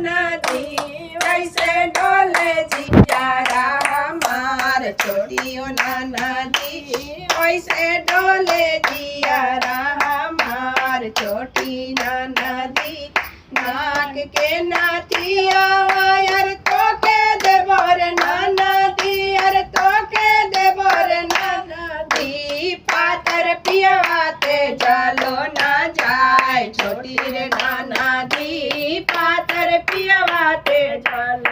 नदी वैसे डोले जियारा हमार छोटियो नदी वैसे डोले जियारा हमार छोटी नदी नाक के नाथिया यार तो के देवर नदी यार तो के देवर नदी पातर पियाते चलो ना जाए छोटी रे नदी पातर पियाते चलो